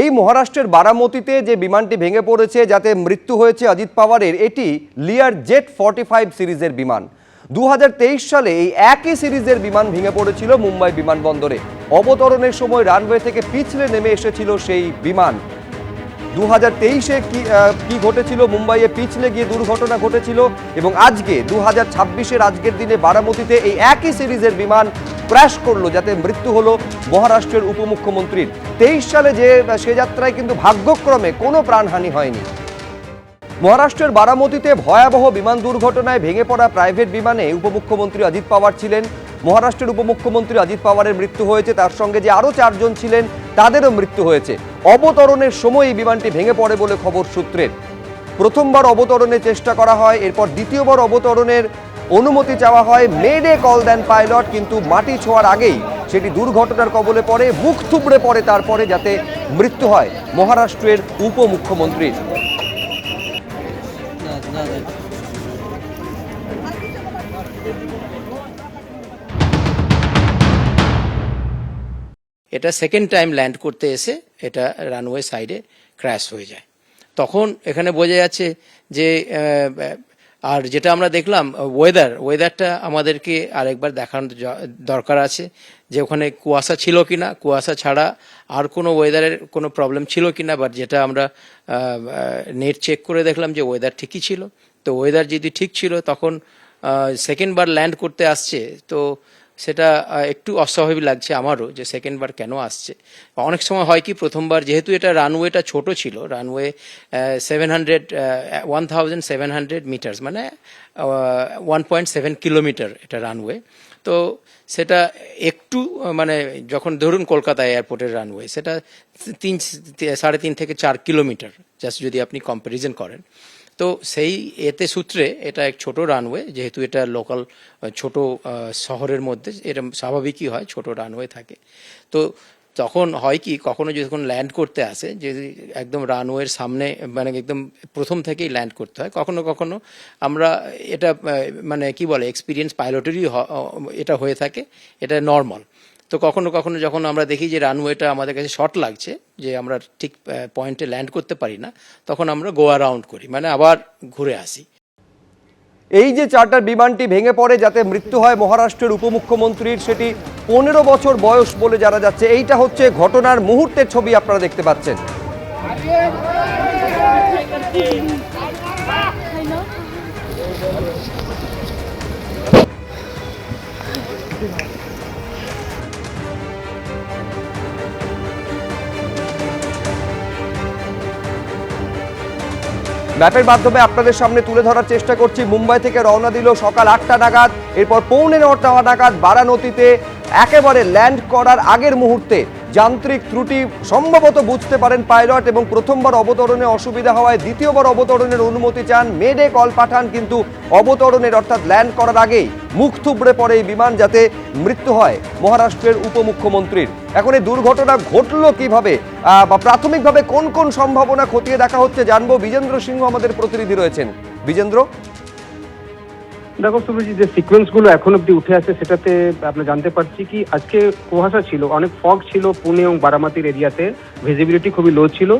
এই মহারাষ্ট্রের বারামতিতে যে বিমানটি ভেঙে পড়েছে, যাতে মৃত্যু হয়েছে অজিত পাওয়ারের, এটি লিয়ার জেট 45 সিরিজের বিমান। 2023 সালে এই একই সিরিজের বিমান ভেঙে পড়েছিল মুম্বাই বিমানবন্দরে। অবতরণের সময় রানওয়ে থেকে পিছলে নেমে এসেছিল সেই বিমান। 2023-এ কি ঘটেছিল, মুম্বাইয়ে পিছলে গিয়ে দুর্ঘটনা ঘটেছিল, এবং আজকে 2026-এর আজকের দিনে বারামতিতে এই একই সিরিজের বিমান ক্র্যাশ করলো, যাতে মৃত্যু হলো মহারাষ্ট্রের উপমুখ্যমন্ত্রীর। 23 সালে সে যাত্রায় কিন্তু ভাগ্যক্রমে কোনো প্রাণহানি হয়নি। মহারাষ্ট্রের বারামতিতে ভয়াবহ বিমান দুর্ঘটনায় ভেঙে পড়া প্রাইভেট বিমানে উপমুখ্যমন্ত্রী অজিত পাওয়ার ছিলেন। মহারাষ্ট্রের উপমুখ্যমন্ত্রী অজিত পাওয়ারের মৃত্যু হয়েছে, তার সঙ্গে যে আরও 4 জন ছিলেন তাদেরও মৃত্যু হয়েছে। অবতরণের সময় এই বিমানটি ভেঙে পড়ে বলে খবর সূত্রের। প্রথমবার অবতরণের চেষ্টা করা হয়, এরপর দ্বিতীয়বার অবতরণের অনুমতি চাওয়া হয়। মেডে কল দেন পাইলট, কিন্তু মাটি ছোঁয়ার আগেই সেটি দুর্ঘটনার কবলে পড়ে, মুখ থুবড়ে পড়ে তারপরে, যাতে মৃত্যু হয় মহারাষ্ট্রের উপমুখ্যমন্ত্রীর। এটা সেকেন্ড টাইম ল্যান্ড করতে এসে এটা রানওয়ে সাইডে ক্র্যাশ হয়ে যায়। তখন এখানে বোঝা যাচ্ছে যে আর যেটা আমরা দেখলাম ওয়েদারটা আমাদেরকে আরেকবার দেখানোর দরকার আছে, যে ওখানে কুয়াশা ছিল কিনা, কুয়াশা ছাড়া আর কোনো ওয়েদারের কোনো প্রবলেম ছিল কিনা। বাট যেটা আমরা নেট চেক করে দেখলাম যে ওয়েদার ঠিকই ছিল। তো ওয়েদার যদি ঠিক ছিল, তখন সেকেন্ডবার ল্যান্ড করতে আসছে, তো সেটা একটু অস্বাভাবিক লাগছে আমারও, যে সেকেন্ডবার কেন আসছে। অনেক সময় হয় কি, প্রথমবার যেহেতু এটা রানওয়েটা ছোট ছিল, রানওয়ে 1700 মিটার্স, মানে 1.7 কিলোমিটার এটা রানওয়ে। তো সেটা একটু মানে যখন ধরুন কলকাতা এয়ারপোর্টের রানওয়ে, সেটা 3.5 থেকে 4 কিলোমিটার, জাস্ট যদি আপনি কম্প্যারিজন করেন। তো সেই এতে সূত্রে এটা এক ছোট রানওয়ে, যেহেতু এটা লোকাল ছোট শহরের মধ্যে এটা স্বাভাবিকই হয়, ছোট রানওয়ে থাকে। তো তখন হয় কি, কখনো যখন ল্যান্ড করতে আসে, যদি একদম রানওয়ের সামনে, মানে একদম প্রথম থেকেই ল্যান্ড করতে হয়, কখনো কখনো আমরা এটা মানে কি বলে, এক্সপিরিয়েন্স পাইলটেরই এটা হয়ে থাকে, এটা নর্মাল। তো কখনো কখনো যখন আমরা দেখি যে রানওয়েটা আমাদের কাছে শর্ট লাগছে, যে আমরা ঠিক পয়েন্টে ল্যান্ড করতে পারি না, তখন আমরা গো অ্যারাউন্ড করি, মানে আবার ঘুরে আসি। এই যে চার্টার বিমানটি ভেঙে পড়ে, যাতে মৃত্যু হয় মহারাষ্ট্রের উপমুখ্যমন্ত্রীর, সেটি 15 বছর বয়স বলে জানা যাচ্ছে। এইটা হচ্ছে ঘটনার মুহূর্তের ছবি আপনারা দেখতে পাচ্ছেন। ম্যাপের মাধ্যমে আপনাদের সামনে তুলে ধরার চেষ্টা করছি। মুম্বাই থেকে রওনা দিল সকাল 8টা নাগাদ, এরপর 8:45 নাগাদ বারাণসীতে একেবারে ল্যান্ড করার আগের মুহূর্তে যান্ত্রিক ত্রুটি সম্ভবত বুঝতে পারেন পাইলট, এবং প্রথমবার অবতরণে অসুবিধা হওয়ায় দ্বিতীয়বার অবতরণের অনুমতি চান, মেডে কল পাঠান, কিন্তু অবতরণের অর্থাৎ ল্যান্ড করার আগেই মুখ থুবড়ে পড়ে এই বিমান, যাতে মৃত্যু হয় মহারাষ্ট্রের উপমুখ্যমন্ত্রীর। এখন এই দুর্ঘটনা ঘটলো কিভাবে, বা প্রাথমিকভাবে কোন কোন সম্ভাবনা খতিয়ে দেখা হচ্ছে, জানবো। বিজেন্দ্র সিংহ আমাদের প্রতিনিধি রয়েছেন। বিজেন্দ্র, দেখো সুব্রজিৎ, যে সিকোয়েন্সগুলো এখন অব্দি উঠে আসে, সেটাতে আমরা জানতে পারছি কি আজকে কুয়াশা ছিল, অনেক ফগ ছিল পুনে এবং বারামতির এরিয়াতে, ভিজিবিলিটি খুবই লো ছিল,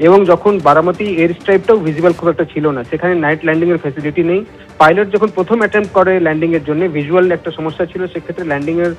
এবং যখন বারামতি এয়ার স্ট্রাইপটাও ভিজিবল খুব একটা ছিল না, সেখানে নাইট ল্যান্ডিং এর ফ্যাসিলিটি নেই। পাইলট যখন প্রথম অ্যাটেম্প করে ল্যান্ডিং এর জন্য, ভিজুয়াল একটা সমস্যা ছিল, সেক্ষেত্রে ল্যান্ডিং এর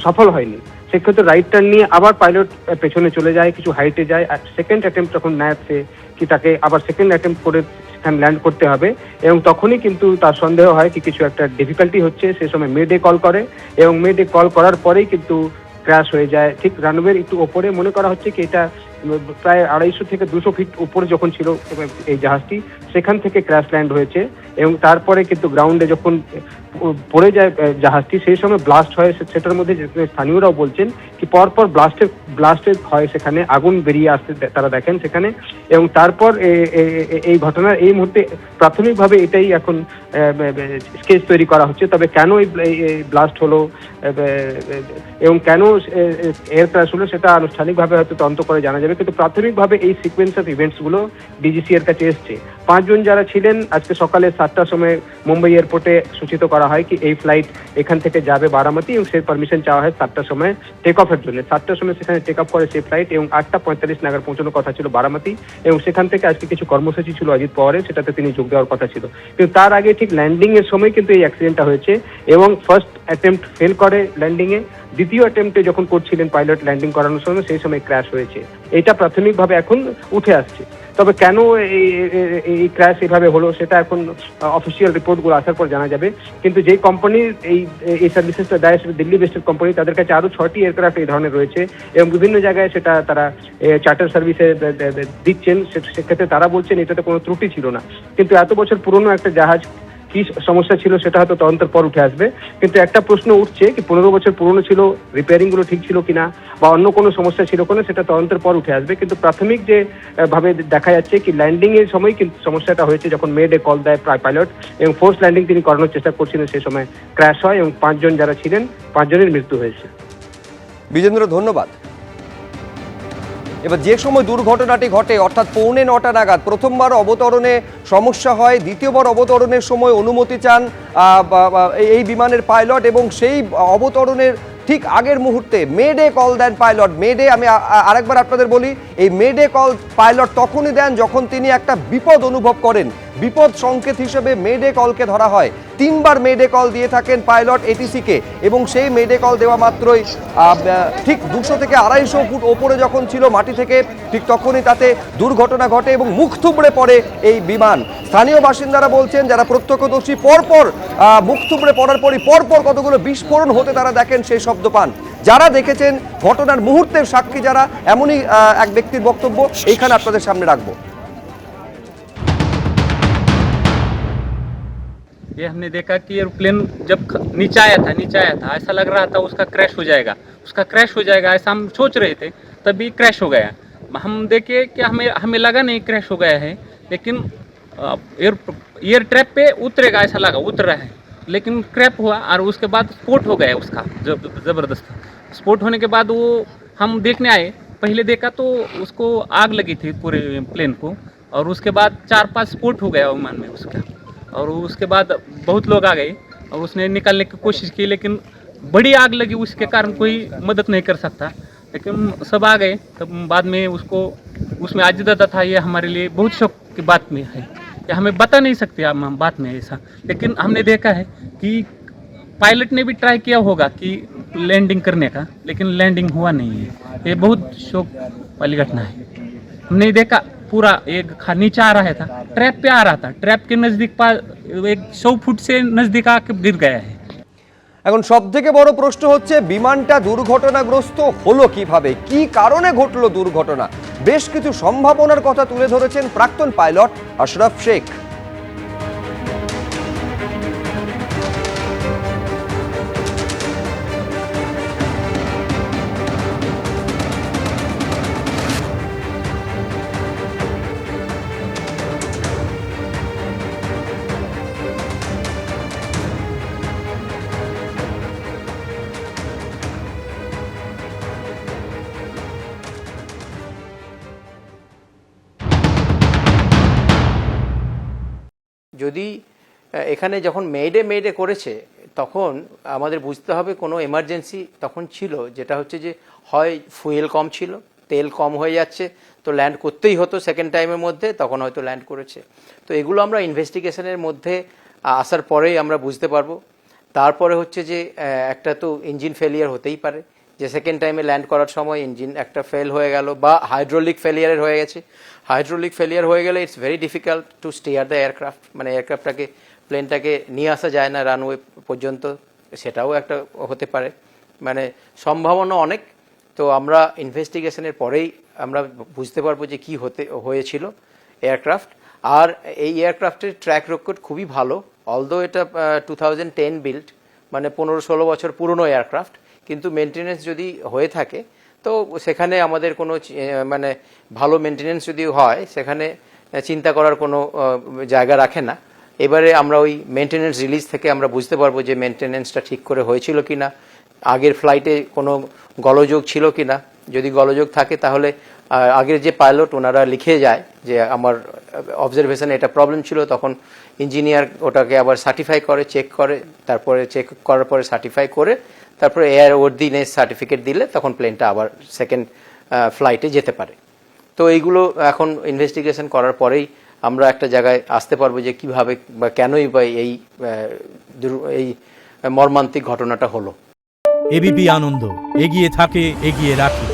সফল হয়নি। সেক্ষেত্রে রাইট টার্ন নিয়ে আবার পাইলট পেছনে চলে যায়, কিছু হাইটে যায়, আর সেকেন্ড অ্যাটেম্প যখন নেয় কি তাকে আবার সেকেন্ড অ্যাটেম্প করে সেখানে ল্যান্ড করতে হবে, এবং তখনই কিন্তু তার সন্দেহ হয় কি কিছু একটা ডিফিকাল্টি হচ্ছে। সে সময় মেডে কল করে, এবং মেডে কল করার পরেই কিন্তু ক্র্যাশ হয়ে যায় ঠিক রানওয়ের একটু ওপরে। মনে করা হচ্ছে কি এটা প্রায় 250 থেকে 200 ফিট উপরে যখন ছিল এই জাহাজটি, সেখান থেকে ক্র্যাশ ল্যান্ড হয়েছে, এবং তারপরে কিন্তু গ্রাউন্ডে যখন পড়ে যায় জাহাজটি, সেই সময় ব্লাস্ট হয়। সেটার মধ্যে স্থানীয়রাও বলছেন কি পরপর ব্লাস্টের হয়, সেখানে আগুন বেরিয়ে আসতে তারা দেখেন সেখানে, এবং তারপর এই ঘটনার এই মুহূর্তে প্রাথমিকভাবে এটাই এখন স্কেচ তৈরি করা হচ্ছে। তবে কেন এই ব্লাস্ট হলো এবং কেন এয়ার ক্র্যাশ হলো, সেটা আনুষ্ঠানিকভাবে হয়তো তদন্ত করে জানা যাবে, কিন্তু প্রাথমিকভাবে এই সিকোয়েন্স অফ ইভেন্টসগুলো ডিজিসি এর কাছে এসছে। 5 জন যারা ছিলেন আজকে সকালে 7টার সময় মুম্বাই এয়ারপোর্টে সূচিত করা হয় কি এই ফ্লাইট এখান থেকে যাবে বারামতি এবং সেই পারমিশন চাওয়া হয় 7টার সময় টেক অফের জন্য। 7টার সময় সেখানে টেক অফ করে সেই ফ্লাইট এবং 8টা 45 নাগাদ পৌঁছানোর কথা ছিল বারামতি এবং সেখান থেকে আজকে কিছু কর্মসূচি ছিল অজিত পাওয়ারের, সেটাতে তিনি যোগ দেওয়ার কথা ছিল। কিন্তু তার আগে ঠিক ল্যান্ডিং এর সময় কিন্তু এই অ্যাক্সিডেন্টটা হয়েছে এবং ফার্স্ট অ্যাটেম্প্ট ফেল করে ল্যান্ডিং এ, দ্বিতীয় অ্যাটেম্পটে যখন করছিলেন পাইলট ল্যান্ডিং করানোর সময় সেই সময় ক্র্যাশ হয়েছে। এটা প্রাথমিকভাবে এখন উঠে আসছে। তবে কেন এই ক্র্যাশ এভাবে হলো সেটা এখন অফিসিয়াল রিপোর্টগুলো আসার পর জানা যাবে। কিন্তু যে কোম্পানি এই সার্ভিসেসটা দেয় সেটা দিল্লি বেস্টেড কোম্পানি, তাদের কাছে আরো 6টি এয়ারক্রাফট এই ধরনের রয়েছে এবং বিভিন্ন জায়গায় সেটা তারা চার্টার সার্ভিসে দিচ্ছেন। সেক্ষেত্রে তারা বলছেন এটাতে কোনো ত্রুটি ছিল না। কিন্তু এত বছর পুরনো একটা জাহাজ কি সমস্যা ছিল সেটা হয়তো তদন্তের পর উঠে আসবে। কিন্তু একটা প্রশ্ন উঠছে কি 15 বছর পুরনো ছিল, রিপেয়ারিং গুলো ঠিক ছিল কিনা বা অন্য কোনো সমস্যা ছিল কিনা সেটা তদন্তের পর উঠে আসবে। কিন্তু প্রাথমিক যে ভাবে দেখা যাচ্ছে কি ল্যান্ডিং এর সময় কিন্তু সমস্যাটা হয়েছে যখন মেড এ কল দেয় পাইলট এবং ফোর্স ল্যান্ডিং তিনি করানোর চেষ্টা করছিলেন, সেই সময় ক্র্যাশ হয় এবং 5 জন যারা ছিলেন 5 জনের মৃত্যু হয়েছে। বিজেন্দ্র, ধন্যবাদ। এবার যে সময় দুর্ঘটনাটি ঘটে অর্থাৎ 9:45 নাগাদ প্রথমবার অবতরণে সমস্যা হয়, দ্বিতীয়বার অবতরণের সময় অনুমতি চান এই বিমানের পাইলট এবং সেই অবতরণের ঠিক আগের মুহূর্তে মেডে কল দেন পাইলট। মেডে, আমি আরেকবার আপনাদের বলি, এই মেডে কল পাইলট তখনই দেন যখন তিনি একটা বিপদ অনুভব করেন। বিপদ সংকেত হিসেবে মেডে কলকে ধরা হয়। 3বার মেডে কল দিয়ে থাকেন পাইলট এটিসিকে এবং সেই মেডে কল দেওয়া মাত্রই ঠিক 200 থেকে 250 ফুট ওপরে যখন ছিল মাটি থেকে, ঠিক তখনই তাতে দুর্ঘটনা ঘটে এবং মুখ থুবড়ে পড়ে এই বিমান। স্থানীয় বাসিন্দারা বলছেন, যারা প্রত্যক্ষদর্শী, পরপর মুখ থুবড়ে পড়ার পরই পরপর কতগুলো বিস্ফোরণ হতে তারা দেখেন, সেই শব্দ পান। যারা দেখেছেন ঘটনার মুহূর্তের সাক্ষী যারা, এমনই এক ব্যক্তির বক্তব্য এইখানে আপনাদের সামনে রাখবো। ये हमने देखा कि एयरप्लेन जब नीचे आया था ऐसा लग रहा था उसका क्रैश हो जाएगा ऐसा हम सोच रहे थे, तभी क्रैश हो गया। हम देखे कि हमें लगा नहीं क्रैश हो गया है, लेकिन एयर ट्रैप पे उतरेगा ऐसा लगा, उतर रहा है, लेकिन क्रैप हुआ और उसके बाद स्पोर्ट हो गया उसका ज़बरदस्त। स्पोर्ट होने के बाद वो हम देखने आए, पहले देखा तो उसको आग लगी थी पूरे प्लेन को, और उसके बाद 4-5 स्पोर्ट हो गया विमान में उसका। और उसके बाद बहुत लोग आ गए और उसने निकालने की कोशिश की, लेकिन बड़ी आग लगी उसके कारण कोई मदद नहीं कर सकता। लेकिन सब आ गए, तब बाद में उसको उसमें आजिदा था। ये हमारे लिए बहुत शौक की बात में है, ये हमें बता नहीं सकते हम बात में ऐसा। लेकिन हमने देखा है कि पायलट ने भी ट्राई किया होगा कि लैंडिंग करने का, लेकिन लैंडिंग हुआ नहीं है। ये बहुत शौक वाली घटना है। हमने देखा पूरा एक नीचे आ रहा था, ट्रैप पे आ रहा था, ट्रैप के नज़दीक 100 फुट से नज़दीक आके गिर गया है। এখন সবথেকে বড় প্রশ্ন হচ্ছে বিমানটা দুর্ঘটনাগ্রস্ত হলো কিভাবে, কি কারণে ঘটলো দুর্ঘটনা। বেশ কিছু সম্ভাবনার কথা তুলে ধরেছেন প্রাক্তন পাইলট আশরাফ শেখ। যদি এখানে যখন মেডে করেছে তখন আমাদের বুঝতে হবে কোনো এমার্জেন্সি তখন ছিল, যেটা হচ্ছে যে হয় ফুয়েল কম ছিল, তেল কম হয়ে যাচ্ছে, তো ল্যান্ড করতেই হতো সেকেন্ড টাইমের মধ্যে, তখন হয়তো ল্যান্ড করেছে। তো এগুলো আমরা ইনভেস্টিগেশনের মধ্যে আসার পরেই আমরা বুঝতে পারবো। তারপরে হচ্ছে যে একটা তো ইঞ্জিন ফেলিয়ার হতেই পারে, যে সেকেন্ড টাইমে ল্যান্ড করার সময় ইঞ্জিন একটা ফেল হয়ে গেল, বা হাইড্রোলিক ফেলিয়ারের হয়ে গেছে। হাইড্রোলিক ফেলিয়ার হয়ে গেলে it's very difficult to stair the aircraft, মানে এয়ারক্রাফটটাকে প্লেনটাকে নিয়ে আসা যায় না রানওয়ে পর্যন্ত, সেটাও একটা হতে পারে। মানে সম্ভাবনা অনেক। তো আমরা ইনভেস্টিগেশনের পরেই আমরা বুঝতে পারবো যে কি হয়েছিল এয়ারক্রাফট। আর এই এয়ারক্রাফটের ট্র্যাক রেকর্ড খুবই ভালো, অলদো এটা 2010 বিল্ড, মানে 15-16 বছর পুরনো এয়ারক্রাফট, কিন্তু মেনটেনেন্স যদি হয়ে থাকে তো সেখানে আমাদের কোনো মানে ভালো মেনটেনেন্স যদি হয় সেখানে চিন্তা করার কোনো জায়গা রাখে না। এবারে আমরা ওই মেনটেনেন্স রিলিজ থেকে আমরা বুঝতে পারবো যে মেনটেনেন্সটা ঠিক করে হয়েছিল কিনা, আগের ফ্লাইটে কোনো গোলযোগ ছিল কিনা। যদি গোলযোগ থাকে তাহলে আগের যে পাইলট ওনারা লিখে যায় যে আমার অবজারভেশনে এটা প্রবলেম ছিল, তখন ইঞ্জিনিয়ার ওটাকে আবার সার্টিফাই করে, চেক করে, তারপরে চেক করার পরে সার্টিফাই করে তারপরে এয়ার ওয়ার্দিনেস সার্টিফিকেট দিলে তখন প্লেনটা আবার সেকেন্ড ফ্লাইটে যেতে পারে। তো এইগুলো এখন ইনভেস্টিগেশন করার পরেই আমরা একটা জায়গায় আসতে পারবো যে কিভাবে বা কেনই বা এই মর্মান্তিক ঘটনাটা হলো। এবিপি আনন্দ, এগিয়ে থাকে, এগিয়ে রাখে।